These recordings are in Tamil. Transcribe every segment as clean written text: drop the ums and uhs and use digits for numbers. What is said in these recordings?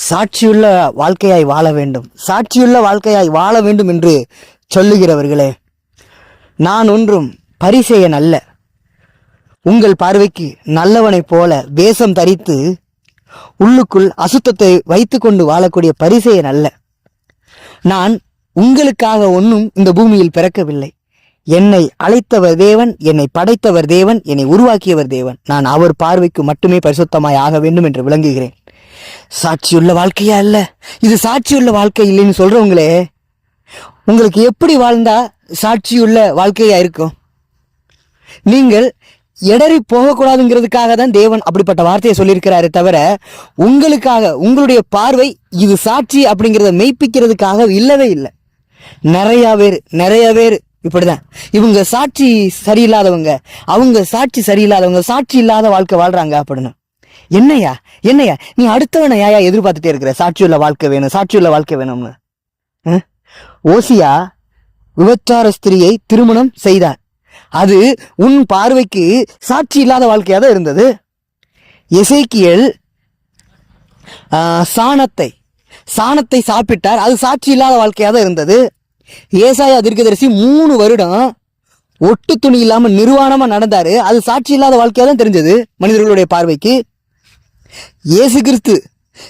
சாட்சியுள்ள வாழ்க்கையாய் வாழ வேண்டும், சாட்சியுள்ள வாழ்க்கையாய் வாழ வேண்டும் என்று சொல்லுகிறவர்களே, நான் ஒன்றும் பரிசேயன் அல்ல. உங்கள் பார்வைக்கு நல்லவனைப் போல வேஷம் தரித்து உள்ளுக்குள் அசுத்தத்தை வைத்து கொண்டு வாழக்கூடிய பரிசேயன் அல்ல. நான் உங்களுக்காக ஒன்றும் இந்த பூமியில் பிறக்கவில்லை. என்னை அழைத்தவர் தேவன், என்னை படைத்தவர் தேவன், என்னை உருவாக்கியவர் தேவன். நான் அவர் பார்வைக்கு மட்டுமே பரிசுத்தமாய் ஆக வேண்டும் என்று விளங்குகிறேன். சாட்சியுள்ள வாழ்க்கையா இல்ல, இது சாட்சியுள்ள வாழ்க்கை இல்லைன்னு சொல்றவங்களே, உங்களுக்கு எப்படி வாழ்ந்தா சாட்சியுள்ள வாழ்க்கையா இருக்கும்? நீங்கள் எடறி போகக்கூடாதுங்கிறதுக்காக தான் தேவன் அப்படிப்பட்ட வார்த்தையை சொல்லியிருக்கிறாரு தவிர, உங்களுக்காக உங்களுடைய பார்வை இது சாட்சி அப்படிங்கிறத மெய்ப்பிக்கிறதுக்காக இல்லவே இல்லை. நிறைய பேர் இப்படிதான், இவங்க சாட்சி சரியில்லாதவங்க, அவங்க சாட்சி சரியில்லாதவங்க, சாட்சி இல்லாத வாழ்க்கை வாழ்றாங்க அப்படின்னு. என்னையா நீ அடுத்தவனை யாயா எதிர்பார்த்துட்டே இருக்கிற? சாட்சியுள்ள வாழ்க்கை வேணும், சாட்சியுள்ள வாழ்க்கை வேணும்னு. ஓசியா விபச்சார ஸ்திரியை திருமணம் செய்தார். அது உன் பார்வைக்கு சாட்சி இல்லாத வாழ்க்கையா தான் இருந்தது. எசேக்கியேல் சாணத்தை சாப்பிட்டார், அது சாட்சி இல்லாத வாழ்க்கையா தான் இருந்தது. ஏசாயா தீர்க்கதரிசி 3 வருடம் ஒட்டு துணி இல்லாம நிர்வாணமா நடந்தாரு, அது சாட்சி இல்லாத வாழ்க்கையா தான் தெரிஞ்சது மனிதர்களுடைய பார்வைக்கு. இயேசு கிறிஸ்து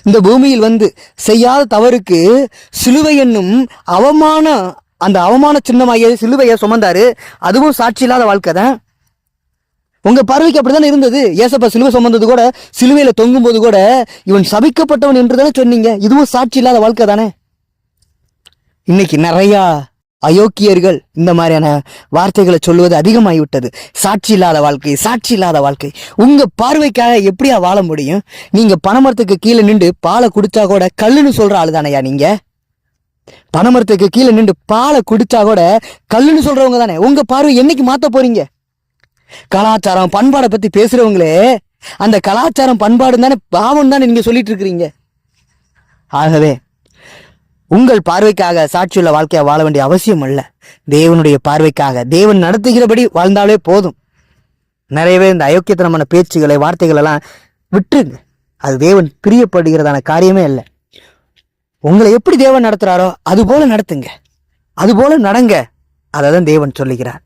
இந்த பூமியில் வந்து செய்யாத தவறுக்கு சிலுவை என்னும் அந்த அவமான சின்னமாகிய சிலுவையை சுமந்தாரு, அதுவும் சாட்சி இல்லாத வாழ்க்கை தான். உங்க பார்வைக்கு அப்படித்தானே இருந்தது. ஏசப்பா சிலுவை சுமந்தது கூட, சிலுவையில தொங்கும் போது கூட இவன் சபிக்கப்பட்டவன் என்று தானே சொன்னீங்க. இதுவும் சாட்சி இல்லாத வாழ்க்கை தானே. இன்னைக்கு நிறைய அயோக்கியர்கள் இந்த மாதிரியான வார்த்தைகளை சொல்லுவது அதிகமாகிவிட்டது. சாட்சி இல்லாத வாழ்க்கை. உங்க பார்வைக்காக எப்படியா வாழ முடியும்? நீங்க பனைமரத்துக்கு கீழே நின்று பாலை குடிச்சா கூட கல்லுன்னு சொல்ற ஆளு தானையா நீங்க? பனைமரத்துக்கு கீழே நின்று பாலை குடிச்சா கூட கல்லுன்னு சொல்றவங்க தானே. உங்க பார்வை என்னைக்கு மாத்த போறீங்க? கலாச்சாரம் பண்பாடை பத்தி பேசுறவங்களே, அந்த கலாச்சாரம் பண்பாடு தானே பாவம் தானே நீங்க சொல்லிட்டு இருக்கிறீங்க. ஆகவே உங்கள் பார்வைக்காக சாட்சியுள்ள வாழ்க்கையா வாழ வேண்டிய அவசியம் அல்ல. தேவனுடைய பார்வைக்காக தேவன் நடத்துகிறபடி வாழ்ந்தாலே போதும். நிறையவே இந்த அயோக்கியத்தனமான பேச்சுகளை வார்த்தைகள் எல்லாம் விட்டுருங்க. அது தேவன் பிரியப்படுகிறதான காரியமே இல்லை. உங்களை எப்படி தேவன் நடத்துறாரோ அது போல நடத்துங்க, அது போல நடங்க. அதை தான் தேவன் சொல்லுகிறார்.